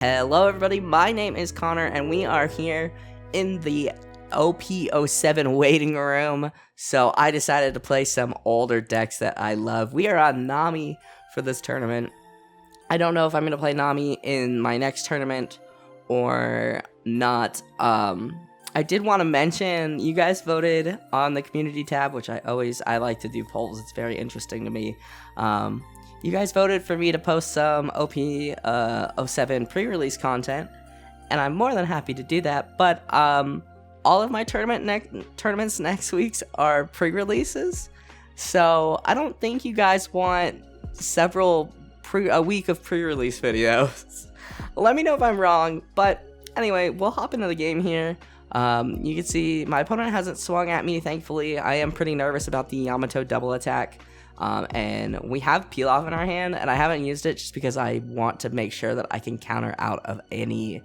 Hello everybody, my name is Connor and we are here in the OP07 waiting room. So I decided to play some older decks that I love. We are on Nami for this tournament. I don't know if I'm going to play Nami in my next tournament or not. I did want to mention you guys voted on the community tab, which I like to do polls. It's very interesting to me. You guys voted for me to post some OP07 pre-release content, and I'm more than happy to do that. But all of my tournaments next week's are pre-releases, so I don't think you guys want a week of pre-release videos. Let me know if I'm wrong, but anyway, we'll hop into the game here. You can see my opponent hasn't swung at me, thankfully. I am pretty nervous about the Yamato double attack. And we have peel off in our hand, and I haven't used it just because I want to make sure that I can counter out of any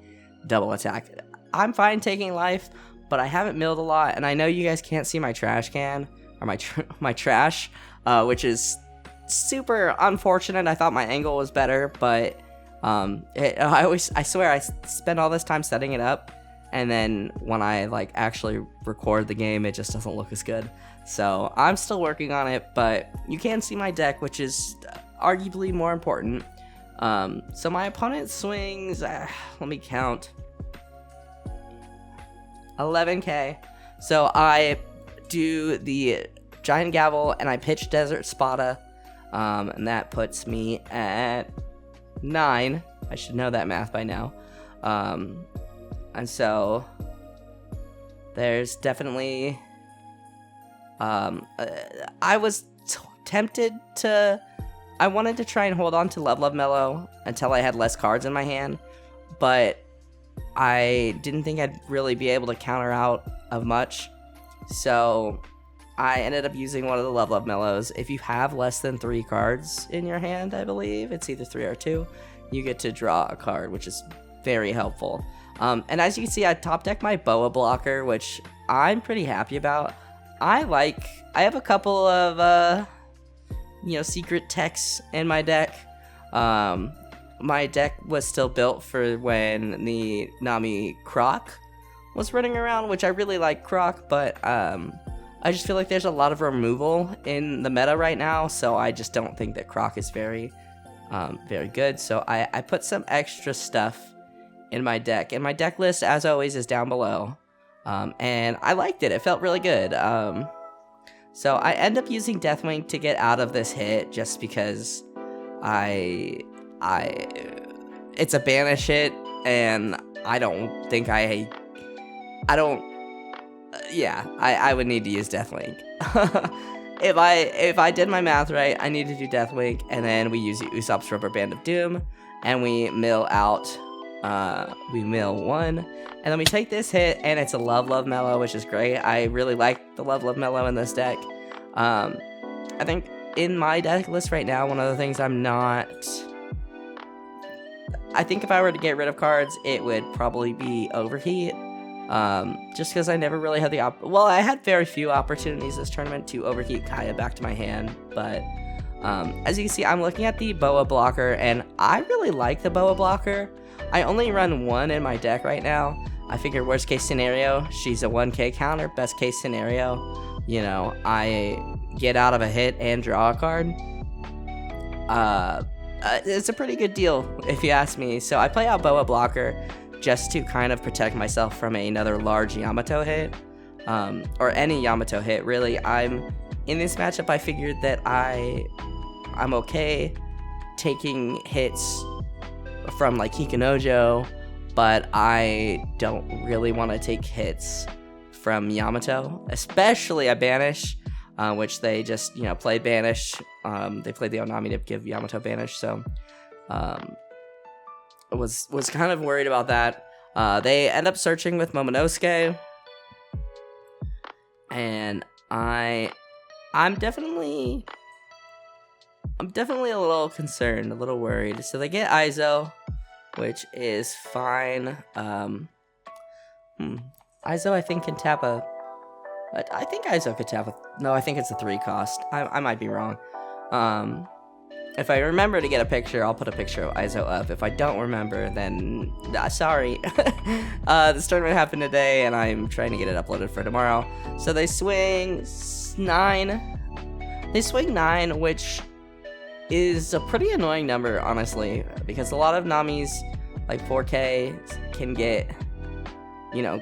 double attack. I'm fine taking life, but I haven't milled a lot, and I know you guys can't see my trash can, or my trash, which is super unfortunate. I thought my angle was better, but I swear I spend all this time setting it up, and then when I actually record the game, it just doesn't look as good. So I'm still working on it, but you can see my deck, which is arguably more important. So my opponent swings, let me count, 11k. So I do the Giant Gavel and I pitch Desert Spada, and that puts me at 9. I should know that math by now. And so there's definitely... I was tempted to... I wanted to try and hold on to Love Mellow until I had less cards in my hand, but I didn't think I'd really be able to counter out of much, so I ended up using one of the Love Mellows. If you have less than 3 cards in your hand, I believe, it's either 3 or 2, you get to draw a card, which is very helpful. And as you can see, I top deck my Boa blocker, which I'm pretty happy about. I have a couple of, secret techs in my deck. My deck was still built for when the Nami Croc was running around, which I really like Croc, but, I just feel like there's a lot of removal in the meta right now, so I just don't think that Croc is very good. So I put some extra stuff in my deck, and my deck list, as always, is down below. And I liked it. It felt really good. So I end up using Deathwing to get out of this hit just because it's a banish hit, and I would need to use Deathwing. If I did my math right, I need to do Deathwing, and then we use Usopp's Rubber Band of Doom, and we mill out. We mill 1, and then we take this hit, and it's a Love Mellow, which is great. I really like the Love Mellow in this deck. I think in my deck list right now, one of the things I think if I were to get rid of cards, it would probably be Overheat. Just because I never really had I had very few opportunities this tournament to overheat Kaya back to my hand, but as you can see, I'm looking at the Boa blocker, and I really like the Boa blocker. I only run 1 in my deck right now. I figure worst case scenario, she's a 1k counter. Best case scenario, I get out of a hit and draw a card. It's a pretty good deal, if you ask me. So I play out Boa blocker just to kind of protect myself from another large Yamato hit, or any Yamato hit, really. In this matchup, I figured that I'm okay taking hits from Hikanojo, but I don't really want to take hits from Yamato, especially a Banish, which they just, played Banish. They played the Onami to give Yamato Banish, so I was kind of worried about that. They end up searching with Momonosuke, and I'm definitely a little concerned, a little worried. So they get Izo, which is fine. Izo, I think, can tap I think Izo could tap no, I think it's a 3 cost. I might be wrong. If I remember to get a picture, I'll put a picture of Iso up. If I don't remember, then sorry. This tournament happened today, and I'm trying to get it uploaded for tomorrow. So they swing 9. They swing 9, which is a pretty annoying number, honestly, because a lot of Nami's like 4K can get, you know,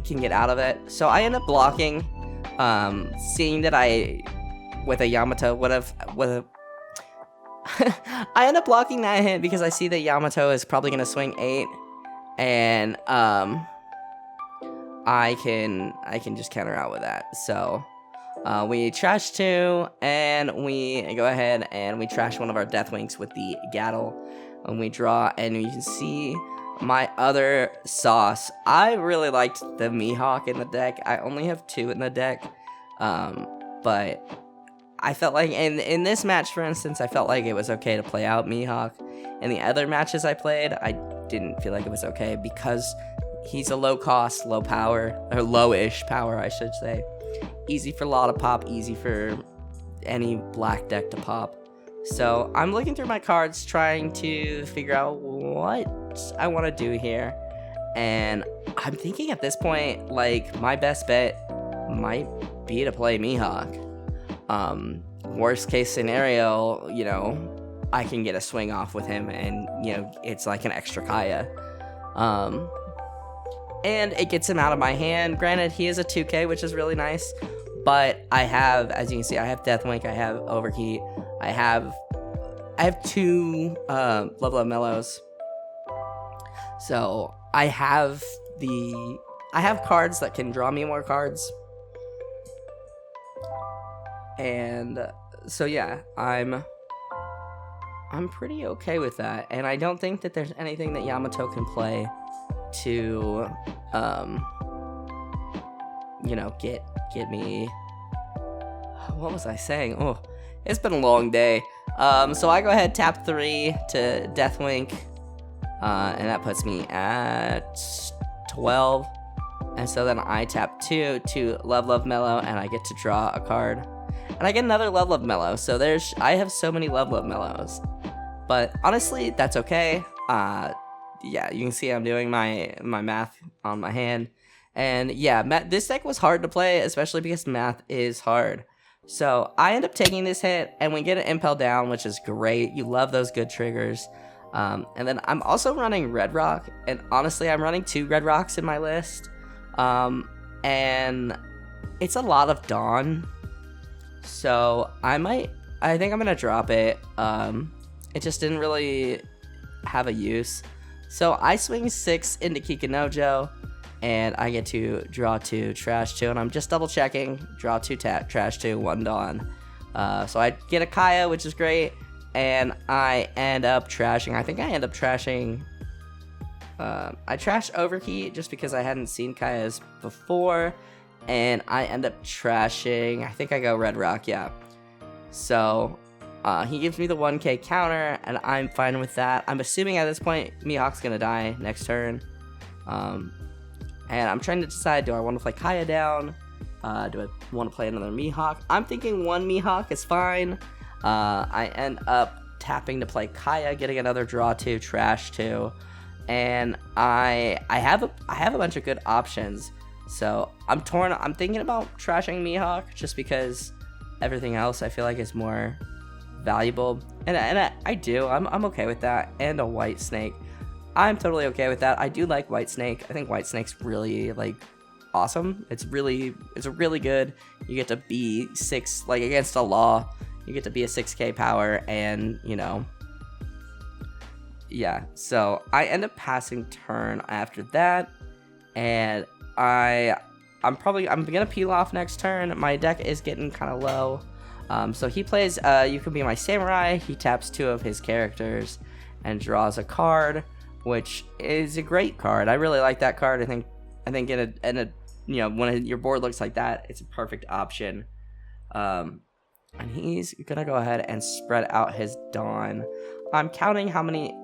can get out of it. So I end up blocking, seeing that I, with a Yamato, I end up blocking that hit because I see that Yamato is probably gonna swing 8, and I can just counter out with that. So we trash 2, and we go ahead and we trash one of our Deathwinks with the Gattle, and we draw, and you can see my other sauce. I really liked the Mihawk in the deck. I only have 2 in the deck, but I felt like in this match, for instance, I felt like it was okay to play out Mihawk. In the other matches I played, I didn't feel like it was okay because he's a low cost, low power, or lowish power, I should say. Easy for a lot of pop, easy for any black deck to pop. So I'm looking through my cards, trying to figure out what I want to do here. And I'm thinking at this point, like, my best bet might be to play Mihawk. Worst case scenario, you know, I can get a swing off with him, and, you know, it's like an extra Kaya. And it gets him out of my hand. Granted, he is a 2K, which is really nice, but I have, as you can see, I have Deathwink, I have Overheat, I have 2 Level Up Mellows. So I have cards that can draw me more cards. And so yeah, I'm pretty okay with that, and I don't think that there's anything that Yamato can play to you know, get me. What was I saying? Oh, it's been a long day. So I go ahead, tap 3 to Deathwink, and that puts me at 12. And so then I tap 2 to Level Up Mellow, and I get to draw a card. And I get another Level Up Mellow, so I have so many Level Up Mellows. But honestly, that's okay. Yeah, you can see I'm doing my math on my hand. And yeah, this deck was hard to play, especially because math is hard. So I end up taking this hit, and we get an Impel down, which is great. You love those good triggers. And then I'm also running Red Rock, and honestly, I'm running 2 Red Rocks in my list. And it's a lot of Dawn. So I think I'm gonna drop it. It just didn't really have a use. So I swing 6 into Kikanojo, and I get to draw 2, trash 2, and I'm just double checking. Draw 2, tap, trash 2, 1 Dawn. So I get a Kaya, which is great, and I end up trashing. I think I end up trashing. I trash Overheat just because I hadn't seen Kaya's before. And I end up trashing, I think I go Red Rock, yeah. So, he gives me the 1K counter, and I'm fine with that. I'm assuming at this point, Mihawk's gonna die next turn. And I'm trying to decide, do I want to play Kaya down? Do I want to play another Mihawk? I'm thinking 1 Mihawk is fine. I end up tapping to play Kaya, getting another draw 2, trash 2. And I have a bunch of good options. So I'm torn. I'm thinking about trashing Mihawk just because everything else I feel like is more valuable, and I do. I'm okay with that. And a White Snake, I'm totally okay with that. I do like White Snake. I think White Snake's really like awesome. It's really good. You get to be 6 like against a law. You get to be a 6K power, and you know. Yeah. So I end up passing turn after that, and I'm gonna peel off next turn. My deck is getting kind of low. So he plays You Can Be My Samurai. He taps 2 of his characters and draws a card, which is a great card. I really like that card. I think in a you know, when your board looks like that, it's a perfect option. And he's gonna go ahead and spread out his Dawn. I'm counting how many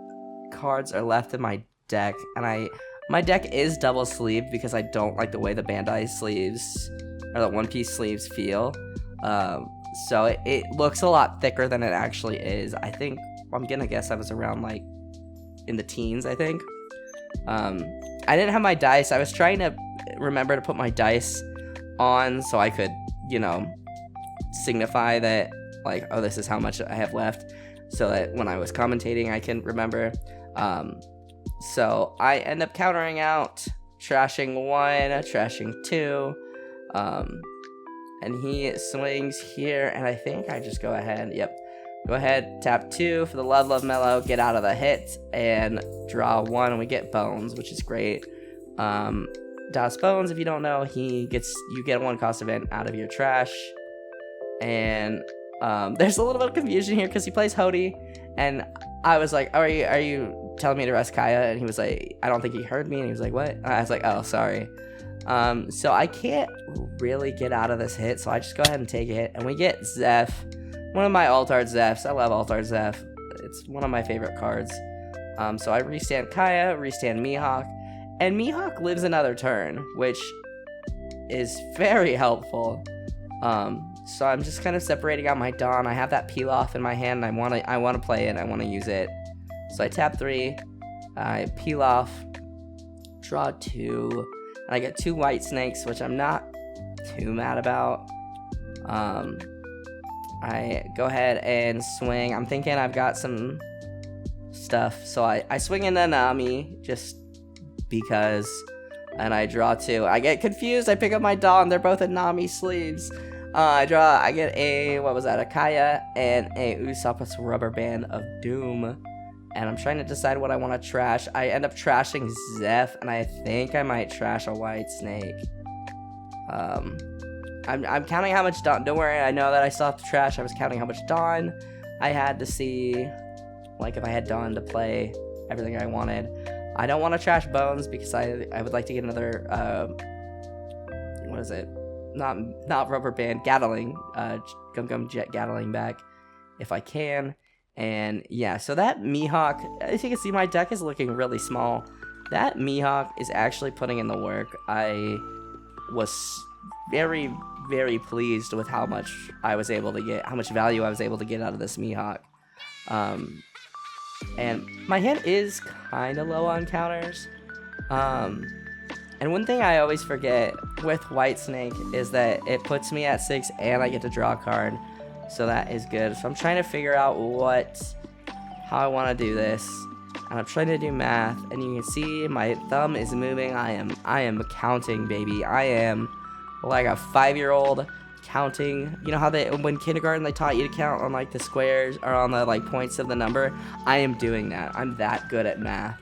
cards are left in my deck, and my deck is double sleeved because I don't like the way the Bandai sleeves or the One Piece sleeves feel. So it looks a lot thicker than it actually is. I think, I'm gonna guess I was around like in the teens, I think. I didn't have my dice. I was trying to remember to put my dice on so I could, you know, signify that, like, oh, this is how much I have left, so that when I was commentating I can remember. So I end up countering out, trashing 1, trashing 2, and he swings here, and I think I just go ahead, go ahead, tap 2 for the Love Mellow, get out of the hit, and draw 1, and we get Bones, which is great. Das Bones, if you don't know, you get 1 cost event out of your trash. And there's a little bit of confusion here because he plays Hody, and I was like, are you telling me to rest Kaya? And he was like, I don't think he heard me. And he was like, what? And I was like, oh, sorry. So I can't really get out of this hit, so I just go ahead and take a hit, and we get Zeph, one of my alt-art Zephs. I love alt-art Zeph. It's one of my favorite cards. So I restand Kaya, restand Mihawk, and Mihawk lives another turn, which is very helpful. So I'm just kind of separating out my Dawn. I have that peel off in my hand, and I wanna play it, I wanna use it. So I tap 3, I peel off, draw 2, and I get 2 white snakes, which I'm not too mad about. I go ahead and swing. I'm thinking I've got some stuff, so I swing into Nami just because, and I draw 2. I get confused. I pick up my Dawn. They're both in Nami sleeves. I get a Kaya and a Usopp's Rubber Band of Doom, and I'm trying to decide what I want to trash. I end up trashing Zeph, and I think I might trash a white snake. I'm counting how much Dawn. Don't worry, I know that I still have to trash. I was counting how much Dawn I had to see, like, if I had Dawn to play everything I wanted. I don't want to trash Bones because I would like to get another what is it? Not Rubber Band, Gatling, Gum Jet Gatling back if I can. And yeah, so that Mihawk, as you can see, my deck is looking really small. That Mihawk is actually putting in the work. I was very, very pleased with how much I was able to get, how much value I was able to get out of this Mihawk. And my hand is kind of low on counters. And one thing I always forget with White Snake is that it puts me at 6 and I get to draw a card. So that is good. So I'm trying to figure out how I want to do this. And I'm trying to do math, and you can see my thumb is moving. I am counting, baby. I am like a 5-year-old counting. You know how when kindergarten they taught you to count on like the squares or on the like points of the number? I am doing that. I'm that good at math.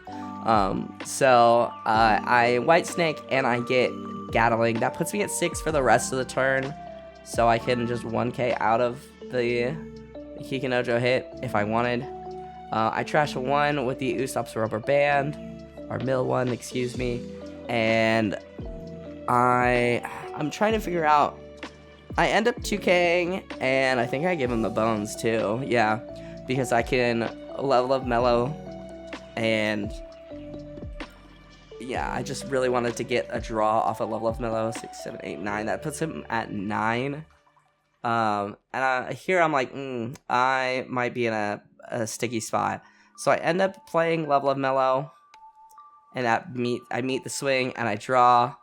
So I White Snake and I get Gatling. That puts me at 6 for the rest of the turn, so I can just 1k out of the Kikinojo hit if I wanted. I trash 1 with the Usopp's Rubber Band, or Mill 1, excuse me, and I'm trying to figure out. I end up 2K'ing, and I think I give him the Bones too. Yeah, because I can level up Mellow, and yeah, I just really wanted to get a draw off a level of Mellow. 6, 7, 8, 9. That puts him at 9. And here I'm like, I might be in a sticky spot. So I end up playing level of Mellow, and I meet the swing, and I draw,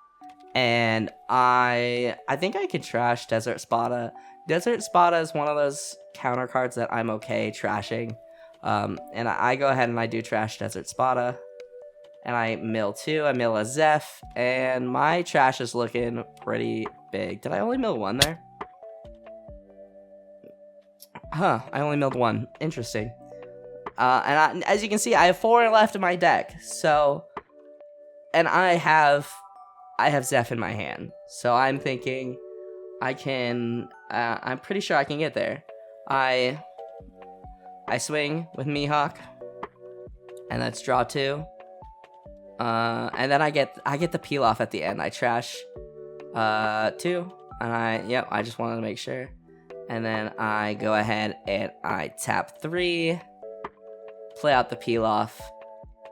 and I think I could trash Desert Spada. Desert Spada is one of those counter cards that I'm okay trashing. And I go ahead and I do trash Desert Spada, and I mill 2. I mill a Zeph, and my trash is looking pretty big. Did I only mill 1 there? Huh, I only milled 1. Interesting. As you can see, I have 4 left in my deck. So, and I have Zeph in my hand. So I'm thinking I can, I'm pretty sure I can get there. I swing with Mihawk, and that's draw 2. And then I get the peel off at the end. I trash 2, and I just wanted to make sure. And then I go ahead and I tap 3, play out the peel off,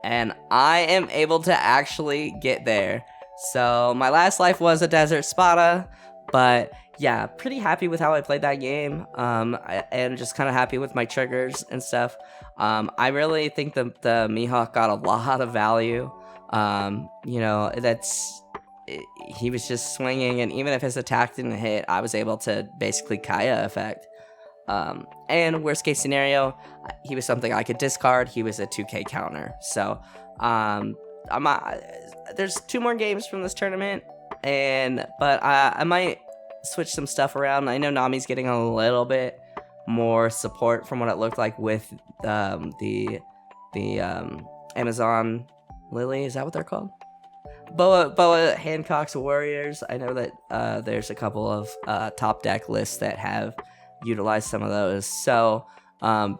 and I am able to actually get there. So my last life was a Desert Spada, but yeah, pretty happy with how I played that game, and just kind of happy with my triggers and stuff. I really think the Mihawk got a lot of value. You know, he was just swinging, and even if his attack didn't hit, I was able to basically Kaya effect. And worst case scenario, he was something I could discard. He was a 2k counter. So, there's 2 more games from this tournament, but I might switch some stuff around. I know Nami's getting a little bit more support from what it looked like with the Amazon Lily. Is that what they're called? Boa Hancock's Warriors. I know that there's a couple of top deck lists that have utilized some of those. So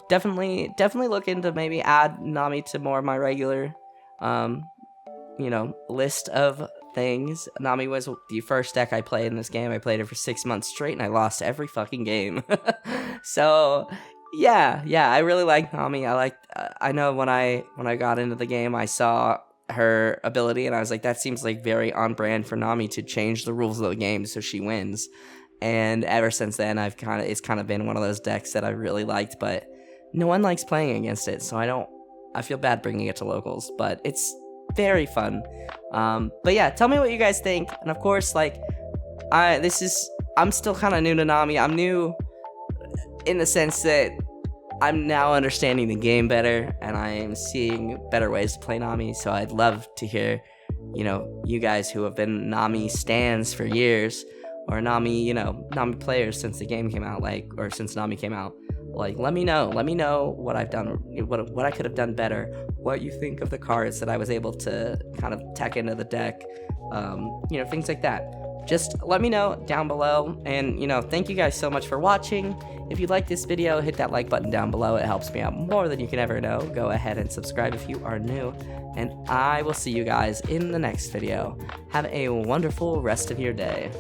definitely look into maybe add Nami to more of my regular list of things. Nami was the first deck I played in this game. I played it for 6 months straight, and I lost every fucking game. So yeah, I really like Nami. I know when I got into the game, I saw her ability, and I was like, that seems like very on brand for Nami to change the rules of the game so she wins. And ever since then, it's kind of been one of those decks that I really liked, but no one likes playing against it, so I feel bad bringing it to locals, but it's very fun. But yeah, tell me what you guys think. And of course, I'm still kind of new to Nami. I'm new in the sense that I'm now understanding the game better, and I'm seeing better ways to play Nami. So I'd love to hear, you guys who have been Nami stans for years, or Nami players since the game came out, or since Nami came out. Let me know what I've done, what I could have done better, what you think of the cards that I was able to kind of tech into the deck, things like that. Just let me know down below, and thank you guys so much for watching. If you like this video, hit that like button down below. It helps me out more than you can ever know. Go ahead and subscribe if you are new, and I will see you guys in the next video. Have a wonderful rest of your day.